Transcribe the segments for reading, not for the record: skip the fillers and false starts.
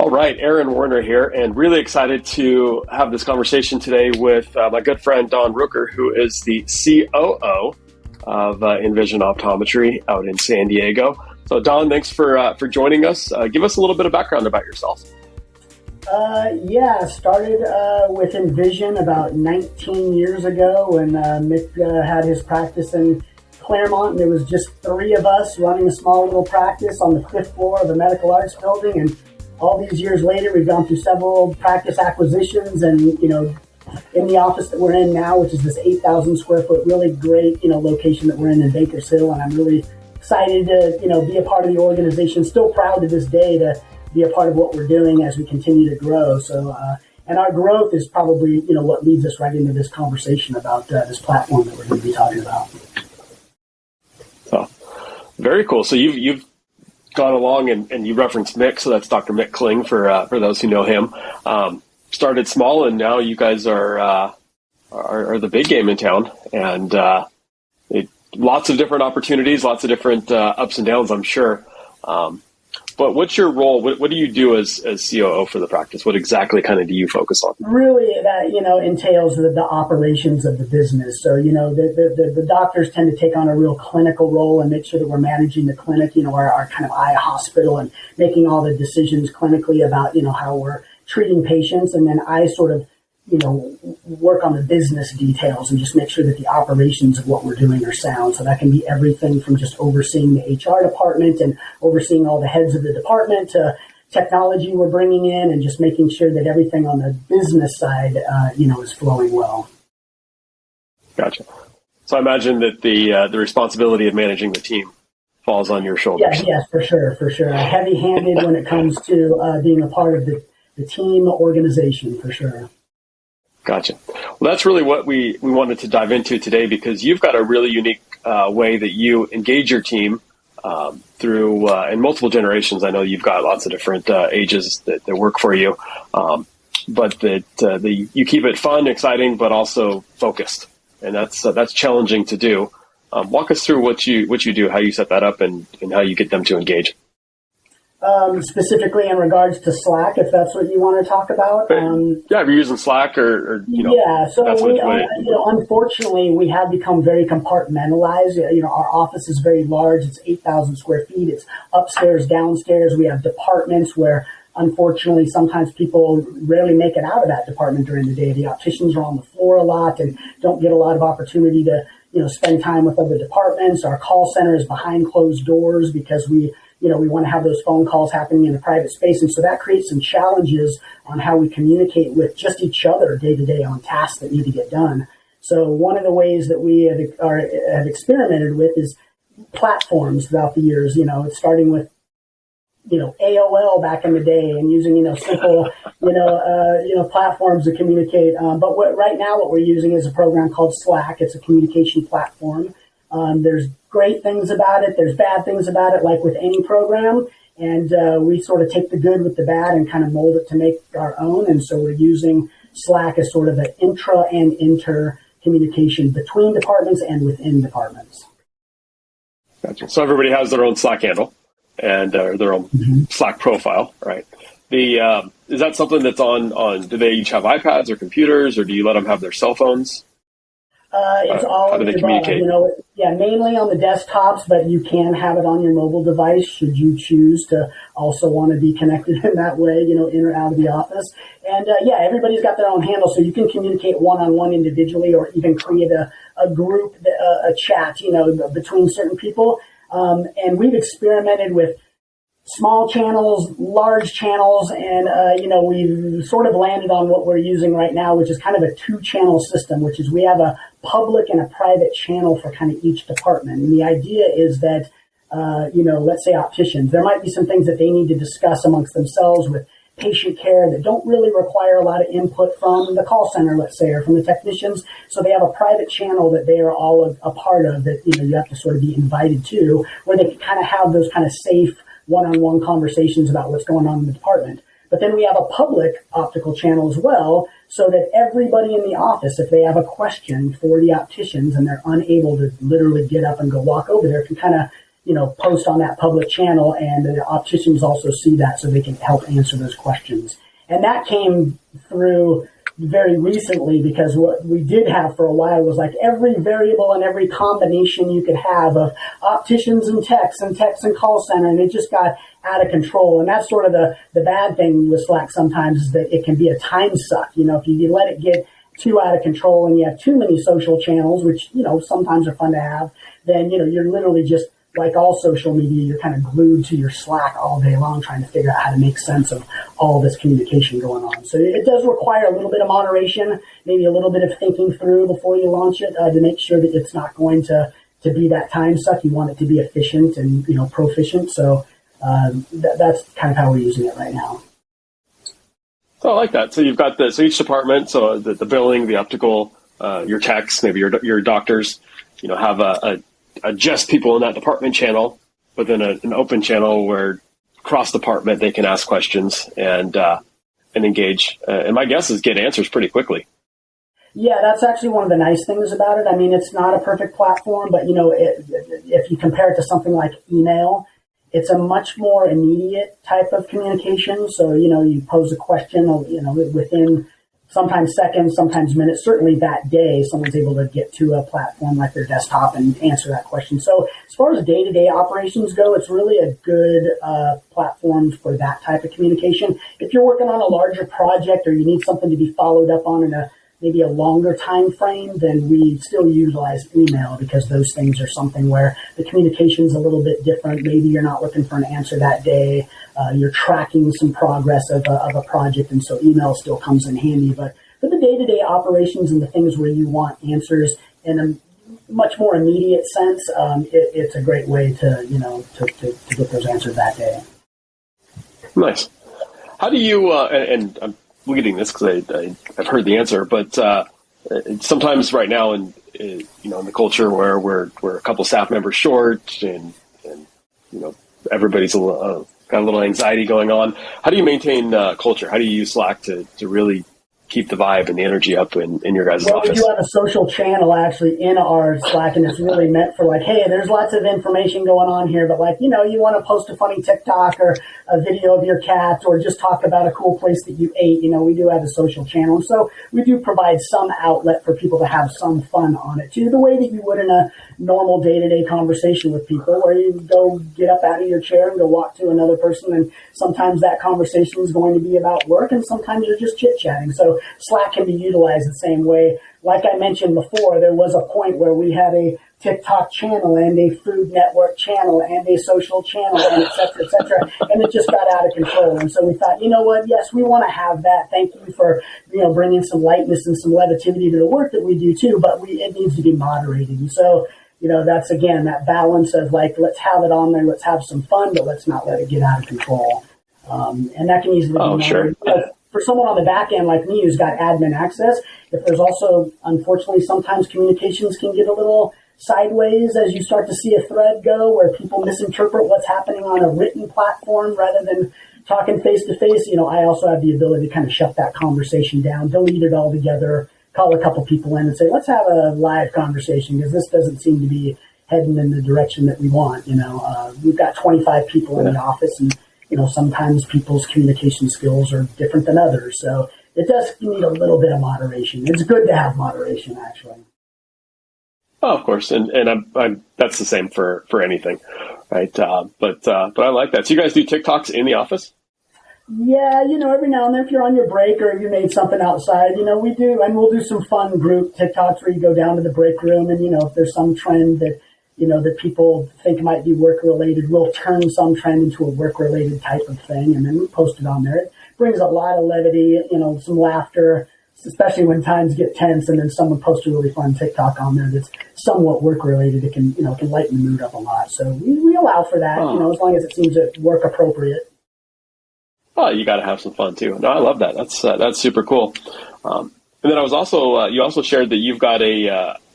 All right, Aaron Warner here, and really excited to have this conversation today with my good friend Don Rooker, who is the COO of Envision Optometry out in San Diego. So, Don, thanks for joining us. Give us a little bit of background about yourself. Started with Envision about 19 years ago when Mick had his practice in Claremont, and there was just three of us running a small little practice on the fifth floor of the medical arts building. And all these years later, we've gone through several practice acquisitions, and in the office that we're in now, which is this 8,000 square foot, really great location that we're in Bakersfield, and I'm really excited to be a part of the organization. Still proud to this day to be a part of what we're doing as we continue to grow. So, and our growth is probably what leads us right into this conversation about this platform that we're going to be talking about. Oh, very cool. So you've gone along and you referenced Mick, so that's Dr. Mick Kling for those who know him. Started small, and now you guys are the big game in town, and lots of different opportunities, lots of different ups and downs, I'm sure. But what's your role? What do you do as COO for the practice? What exactly kind of do you focus on? Really, that entails the operations of the business. So the doctors tend to take on a real clinical role and make sure that we're managing the clinic. Our kind of eye hospital, and making all the decisions clinically about how we're treating patients. And then I sort of work on the business details and just make sure that the operations of what we're doing are sound. So that can be everything from just overseeing the HR department and overseeing all the heads of the department to technology we're bringing in, and just making sure that everything on the business side, is flowing well. Gotcha. So I imagine that the responsibility of managing the team falls on your shoulders. Yes, for sure. Heavy-handed when it comes to being a part of the team organization, for sure. Gotcha. Well, that's really what we wanted to dive into today, because you've got a really unique way that you engage your team through in multiple generations. I know you've got lots of different ages that work for you, but that you keep it fun, exciting, but also focused, and that's challenging to do. Walk us through what you do, how you set that up, and how you get them to engage. Specifically in regards to Slack, if that's what you want to talk about. If you're using Slack or Yeah, so unfortunately, we have become very compartmentalized. Our office is very large. It's 8,000 square feet. It's upstairs, downstairs. We have departments where, unfortunately, sometimes people rarely make it out of that department during the day. The opticians are on the floor a lot and don't get a lot of opportunity to spend time with other departments. Our call center is behind closed doors because we want to have those phone calls happening in a private space. And so that creates some challenges on how we communicate with just each other day to day on tasks that need to get done. So one of the ways that we have experimented with is platforms throughout the years, starting with, AOL back in the day, and using, simple, platforms to communicate. But right now what we're using is a program called Slack. It's a communication platform. There's great things about it. There's bad things about it, like with any program. And we sort of take the good with the bad and kind of mold it to make our own. And so we're using Slack as sort of an intra and inter communication between departments and within departments. Gotcha. So everybody has their own Slack handle and their own Slack profile, right? Is that something that's on, do they each have iPads or computers, or do you let them have their cell phones? It's all how do they communicate? Mainly on the desktops, but you can have it on your mobile device should you choose to also want to be connected in that way, in or out of the office. And everybody's got their own handle, so you can communicate one-on-one individually, or even create a group, a chat, between certain people. And we've experimented with small channels, large channels, and, we've sort of landed on what we're using right now, which is kind of a 2-channel system, which is we have a public and a private channel for kind of each department. And the idea is that, let's say opticians, there might be some things that they need to discuss amongst themselves with patient care that don't really require a lot of input from the call center, let's say, or from the technicians. So they have a private channel that they are all a part of that, you have to sort of be invited to, where they can kind of have those kind of safe one-on-one conversations about what's going on in the department. But then we have a public optical channel as well, so that everybody in the office, if they have a question for the opticians and they're unable to literally get up and go walk over there, can kind of post on that public channel, and the opticians also see that so they can help answer those questions. And that came through very recently, because what we did have for a while was like every variable and every combination you could have of opticians and techs and call center, and it just got out of control. And that's sort of the bad thing with Slack sometimes, is that it can be a time suck. If you let it get too out of control and you have too many social channels, which, sometimes are fun to have, then, you're literally just, like all social media, you're kind of glued to your Slack all day long trying to figure out how to make sense of all this communication going on. So it does require a little bit of moderation, maybe a little bit of thinking through before you launch it, to make sure that it's not going to be that time suck. You want it to be efficient and, proficient. So that's kind of how we're using it right now. So I like that. So you've got each department, so the billing, the optical, your techs, maybe your doctors, have just people in that department channel, but then an open channel where cross department they can ask questions and engage. And my guess is get answers pretty quickly. Yeah, that's actually one of the nice things about it. I mean, it's not a perfect platform, but if you compare it to something like email, it's a much more immediate type of communication. So, you pose a question, within sometimes seconds, sometimes minutes, certainly that day, someone's able to get to a platform like their desktop and answer that question. So as far as day-to-day operations go, it's really a good platform for that type of communication. If you're working on a larger project, or you need something to be followed up on in maybe a longer time frame, then we still utilize email, because those things are something where the communication is a little bit different. Maybe you're not looking for an answer that day. You're tracking some progress of a project, and so email still comes in handy. But for the day-to-day operations and the things where you want answers in a much more immediate sense, it's a great way to get those answers that day. Nice. How do you, and I'm leading this because I've heard the answer, but sometimes right now in the culture where we're a couple staff members short and everybody's got a little anxiety going on, how do you maintain culture? How do you use Slack to really keep the vibe and the energy up in your guys' office? We do have a social channel actually in our Slack, and it's really meant for like, hey, there's lots of information going on here, but like, you want to post a funny TikTok or a video of your cat, or just talk about a cool place that you ate. We do have a social channel. And so we do provide some outlet for people to have some fun on it too, the way that you would in a normal day-to-day conversation with people, where you go get up out of your chair and go walk to another person. And sometimes that conversation is going to be about work, and sometimes you're just chit-chatting. So Slack can be utilized the same way. Like I mentioned before, there was a point where we had a TikTok channel and a Food Network channel and a social channel, and et cetera, and it just got out of control. And so we thought, you know what? Yes, we want to have that. Thank you for bringing some lightness and some levity to the work that we do too, but it needs to be moderated. And so that's again that balance of like, let's have it on there, let's have some fun, but let's not let it get out of control. And that can easily be moderated. Sure. For someone on the back end like me who's got admin access, if there's also, unfortunately, sometimes communications can get a little sideways as you start to see a thread go where people misinterpret what's happening on a written platform rather than talking face to face. I also have the ability to kind of shut that conversation down, delete it altogether, call a couple people in and say, let's have a live conversation, because this doesn't seem to be heading in the direction that we want. We've got 25 people in the office, and sometimes people's communication skills are different than others. So it does need a little bit of moderation. It's good to have moderation, actually. Oh, of course. And I'm that's the same for anything, right? But I like that. So you guys do TikToks in the office? Yeah, every now and then if you're on your break or you made something outside, we do. And we'll do some fun group TikToks where you go down to the break room and, if there's some trend that that people think might be work-related, we'll turn some trend into a work-related type of thing, and then we post it on there. It brings a lot of levity, some laughter, especially when times get tense, and then someone posts a really fun TikTok on there that's somewhat work-related. It can, can lighten the mood up a lot. So we allow for that, as long as it seems to work appropriate. Oh, you got to have some fun, too. No, I love that. That's super cool. And then I was also, you also shared that you've got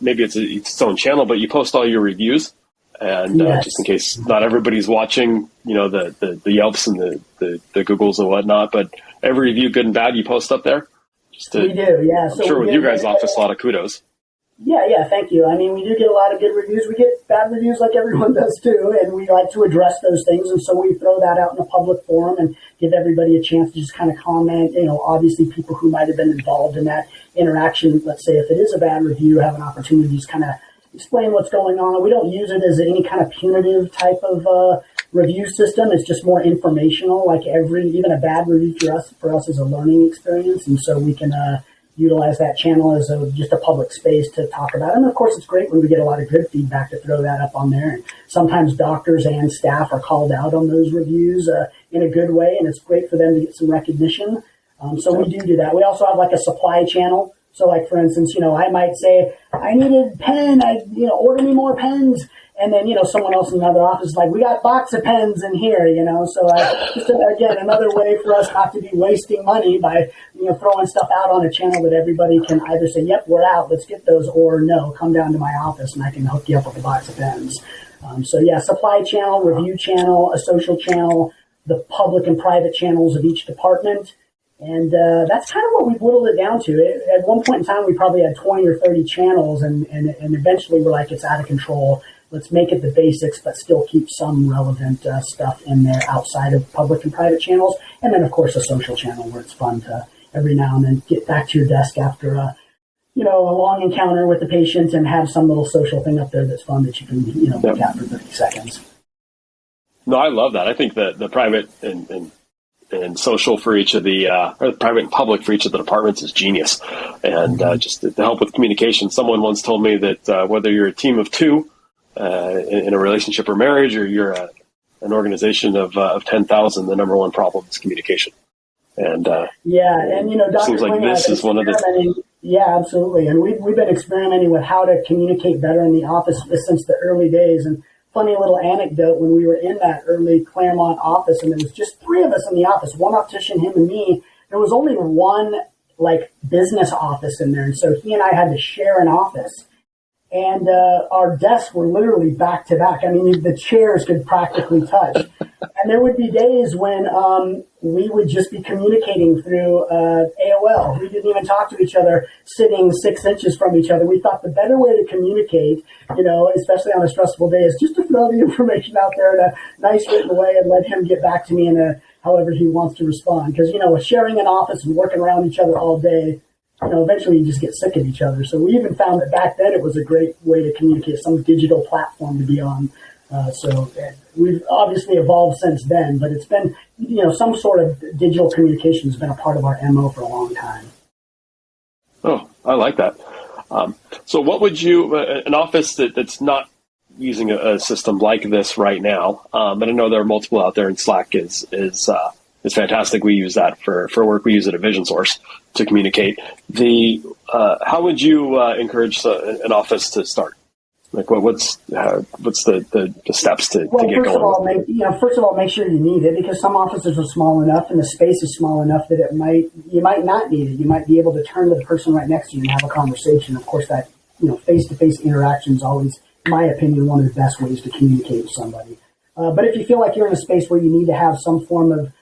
maybe it's its own channel, but you post all your reviews. And yes. Just in case not everybody's watching, the Yelps and the Googles and whatnot, but every review, good and bad, you post up there. We do, yeah. I'm sure with your guys' office, a lot of kudos. Yeah, thank you. I mean, we do get a lot of good reviews. We get bad reviews like everyone does too, and we like to address those things. And so we throw that out in a public forum and give everybody a chance to just kind of comment. Obviously people who might have been involved in that interaction, let's say if it is a bad review, have an opportunity to just kind of explain what's going on. We don't use it as any kind of punitive type of review system. It's just more informational. Like even a bad review for us is a learning experience, and so we can utilize that channel as just a public space to talk about it. And of course, it's great when we get a lot of good feedback to throw that up on there. And sometimes doctors and staff are called out on those reviews in a good way, and it's great for them to get some recognition. So we do that. We also have like a supply channel. So like, for instance, I might say, I need a pen, order me more pens. And then, someone else in another office is like, we got box of pens in here, So just, again, another way for us not to be wasting money by, throwing stuff out on a channel that everybody can either say, yep, we're out, let's get those, or no, come down to my office and I can hook you up with a box of pens. Supply channel, review channel, a social channel, the public and private channels of each department. And that's kind of what we've whittled it down to. At one point in time, we probably had 20 or 30 channels, and eventually we're like, it's out of control. Let's make it the basics, but still keep some relevant stuff in there outside of public and private channels. And then, of course, a social channel where it's fun to every now and then get back to your desk after a long encounter with the patient and have some little social thing up there that's fun that you can, look at for 30 seconds. No, I love that. I think that the private and social for each of the or private and public for each of the departments is genius. And just to help with communication, someone once told me that whether you're a team of two in a relationship or marriage, or you're an organization of 10,000, the number one problem is communication. And Dr. seems like this is one of the. Yeah, absolutely. And we've been experimenting with how to communicate better in the office since the early days. And funny little anecdote, when we were in that early Claremont office, and there was just three of us in the office, one optician, him and me, there was only one business office in there. And so he and I had to share an office. And our desks were literally back to back. I mean, the chairs could practically touch. And there would be days when we would just be communicating through AOL. We didn't even talk to each other sitting 6 inches from each other. We thought the better way to communicate, especially on a stressful day, is just to throw the information out there in a nice written way and let him get back to me in however he wants to respond. Because, sharing an office and working around each other all day, eventually you just get sick of each other. So we even found that back then it was a great way to communicate, some digital platform to be on. So we've obviously evolved since then, but it's been, some sort of digital communication has been a part of our MO for a long time. Oh, I like that. So what would you, an office that's not using a system like this right now, and I know there are multiple out there, and Slack is fantastic. We use that for work. We use it at Vision Source to communicate. How would you encourage an office to start? Like what's the steps to get going? First of all, make sure you need it, because some offices are small enough and the space is small enough that you might not need it. You might be able to turn to the person right next to you and have a conversation. Of course, that face-to-face interaction is always, in my opinion, one of the best ways to communicate with somebody. But if you feel like you're in a space where you need to have some form of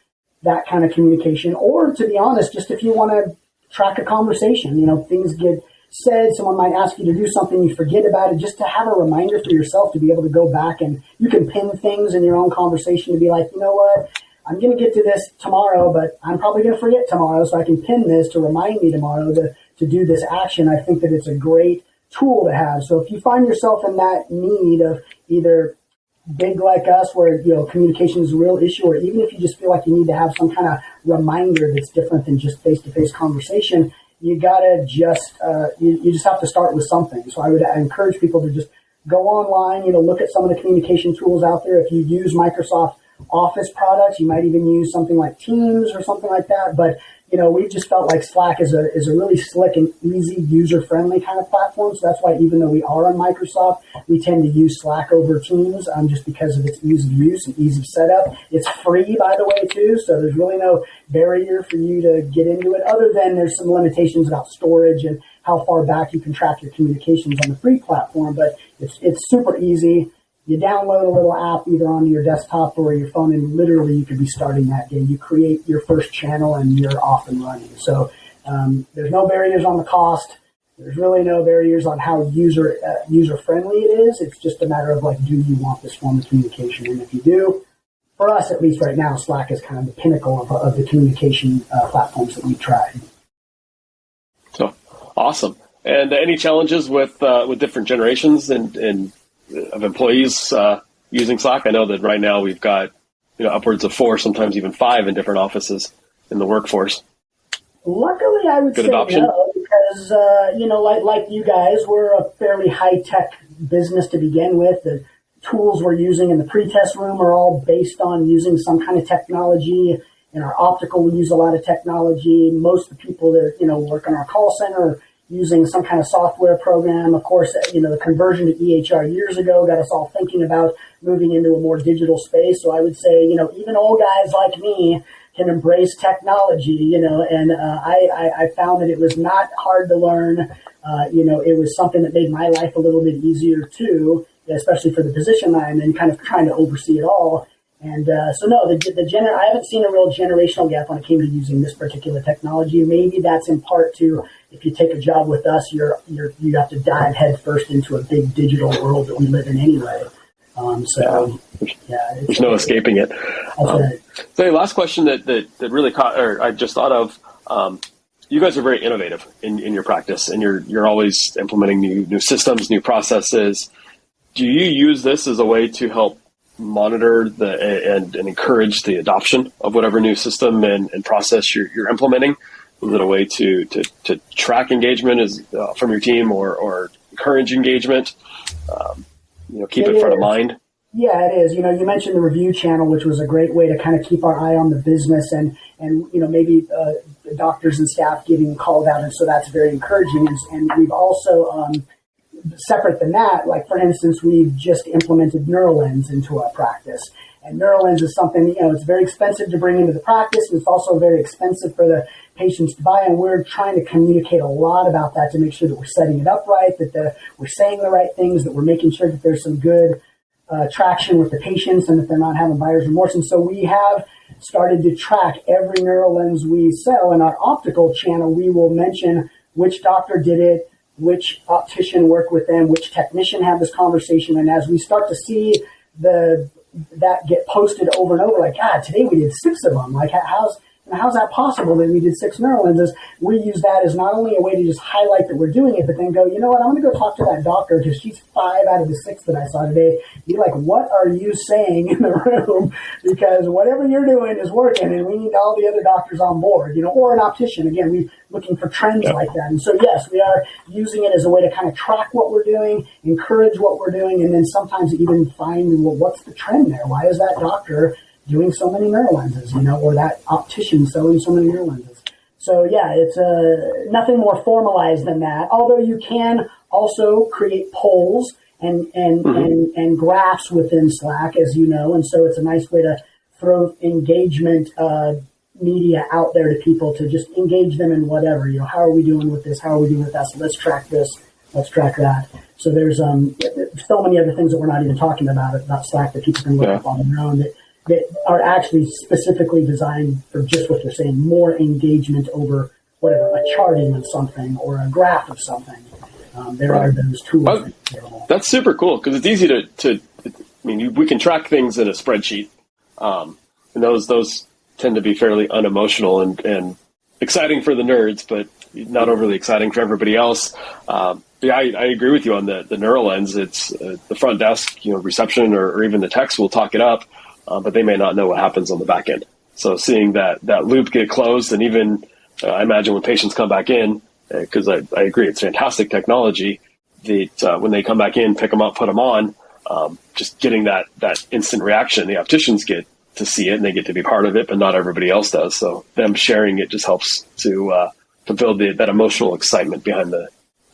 that kind of communication, or to be honest, just if you want to track a conversation, things get said, someone might ask you to do something, you forget about it, just to have a reminder for yourself to be able to go back, and you can pin things in your own conversation to be like, you know what, I'm going to get to this tomorrow, but I'm probably going to forget tomorrow, so I can pin this to remind me tomorrow to do this action. I think that it's a great tool to have. So if you find yourself in that need of either big like us, where communication is a real issue, or even if you just feel like you need to have some kind of reminder that's different than just face-to-face conversation, you gotta just you just have to start with something. So I would encourage people to just go online, look at some of the communication tools out there. If you use Microsoft Office products, you might even use something like Teams or something like that. But we've just felt like Slack is a really slick and easy, user-friendly kind of platform. So that's why, even though we are on Microsoft, we tend to use Slack over Teams, just because of its ease of use and ease of setup. It's free, by the way, too, so there's really no barrier for you to get into it, other than there's some limitations about storage and how far back you can track your communications on the free platform. But it's super easy. You download a little app either onto your desktop or your phone, and literally you could be starting that day. You create your first channel and you're off and running. So there's no barriers on the cost. There's really no barriers on how user friendly it is. It's just a matter of like, do you want this form of communication? And if you do, for us at least right now, Slack is kind of the pinnacle of the communication platforms that we've tried. So awesome. And any challenges with different generations and of employees using Slack? I know that right now we've got upwards of 4, sometimes even 5 in different offices in the workforce. Luckily, I would Good say adoption? no, because like you guys, we're a fairly high tech business to begin with. The tools we're using in the pre-test room are all based on using some kind of technology. In our optical, we use a lot of technology. Most of the people that work in our call center are using some kind of software program. Of course, the conversion to EHR years ago got us all thinking about moving into a more digital space. So I would say, even old guys like me can embrace technology, and I found that it was not hard to learn. It was something that made my life a little bit easier too, especially for the position I'm in, kind of trying to oversee it all. And so no, I haven't seen a real generational gap when it came to using this particular technology. Maybe that's in part to, if you take a job with us, you have to dive headfirst into a big digital world that we live in anyway. There's no escaping it. Right. So last question that really caught, or I just thought of, you guys are very innovative in your practice, and you're always implementing new systems, new processes. Do you use this as a way to help monitor and encourage the adoption of whatever new system and process you're implementing? Is it a way to track engagement from your team or encourage engagement? Keep it front of mind. Yeah, it is. You mentioned the review channel, which was a great way to kind of keep our eye on the business and maybe doctors and staff getting called out. And so that's very encouraging. And we've also, separate than that, like for instance, we've just implemented NeuroLens into our practice. And NeuroLens is something, it's very expensive to bring into the practice, and it's also very expensive for the patients to buy. And we're trying to communicate a lot about that to make sure that we're setting it up right, that we're saying the right things, that we're making sure that there's some good traction with the patients and that they're not having buyer's remorse. And so we have started to track every NeuroLens we sell. In our optical channel, we will mention which doctor did it, which optician worked with them, which technician had this conversation. And as we start to see that get posted over and over, like, God, today we did 6 of them. Like, how's that possible that we did 6 NeuroLenses? We use that as not only a way to just highlight that we're doing it, but then go, you know what, I'm going to go talk to that doctor because she's 5 out of the 6 that I saw today. Be like, what are you saying in the room? Because whatever you're doing is working, and we need all the other doctors on board, or an optician. Again, we're looking for trends like that. And so, yes, we are using it as a way to kind of track what we're doing, encourage what we're doing, and then sometimes even find, well, what's the trend there? Why is that doctor doing so many NeuroLenses, or that optician selling so many NeuroLenses? So yeah, it's nothing more formalized than that. Although you can also create polls and graphs within Slack, as you know, and so it's a nice way to throw engagement media out there to people to just engage them in whatever. How are we doing with this? How are we doing with that? So let's track this. Let's track that. So there's so many other things that we're not even talking about Slack that people can look up on their own that are actually specifically designed for just what you're saying, more engagement over whatever, a charting of something or a graph of something. There are those tools. That's super cool because it's easy to we can track things in a spreadsheet, and those tend to be fairly unemotional and exciting for the nerds, but not overly exciting for everybody else. I agree with you on the NeuroLens. It's the front desk, reception or even the techs will talk it up. But they may not know what happens on the back end. So seeing that loop get closed, and even I imagine when patients come back in, because I agree, it's fantastic technology, that when they come back in, pick them up, put them on, just getting that instant reaction. The opticians get to see it and they get to be part of it, but not everybody else does. So them sharing it just helps to build that emotional excitement behind the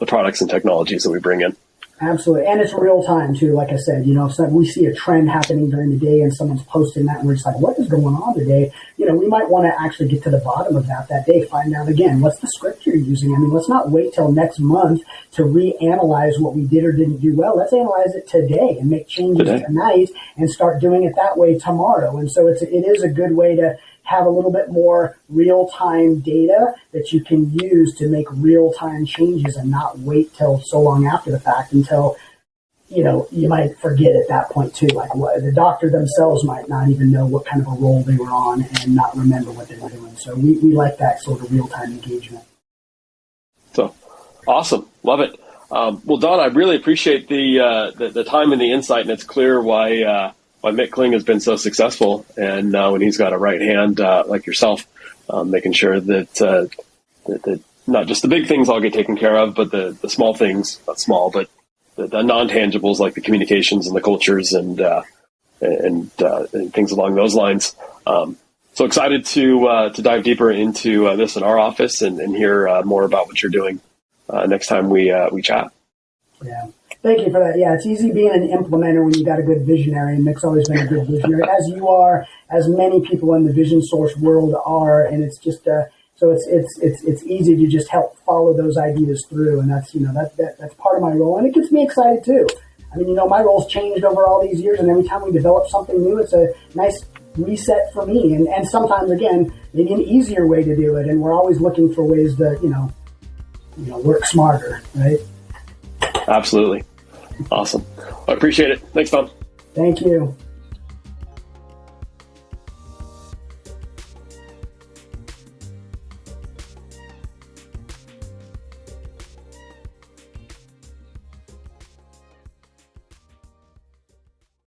products and technologies that we bring in. Absolutely. And it's real time too. Like I said, if we see a trend happening during the day and someone's posting that and we're just like, what is going on today? We might want to actually get to the bottom of that day, find out again, what's the script you're using? Let's not wait till next month to reanalyze what we did or didn't do well. Let's analyze it today and make changes tonight and start doing it that way tomorrow. And so it is a good way to have a little bit more real-time data that you can use to make real-time changes and not wait till so long after the fact until, you might forget at that point too, like what the doctor themselves might not even know what kind of a role they were on and not remember what they were doing. So we like that sort of real-time engagement. So awesome. Love it. Well, Don, I really appreciate the time and the insight, and it's clear why Mick Kling has been so successful. And when he's got a right hand like yourself, making sure that not just the big things all get taken care of, but the small things, not small, but the non-tangibles like the communications and the cultures and things along those lines. So excited to dive deeper into this in our office and hear more about what you're doing next time we chat. Yeah. Thank you for that. Yeah, it's easy being an implementer when you got a good visionary, and Mick's always been a good visionary, as you are, as many people in the vision source world are, and it's just so it's easy to just help follow those ideas through, and that's that's part of my role, and it gets me excited too. I mean, my role's changed over all these years, and every time we develop something new, it's a nice reset for me, and sometimes again maybe an easier way to do it, and we're always looking for ways to work smarter, right? Absolutely. Awesome. I appreciate it. Thanks, Don. Thank you.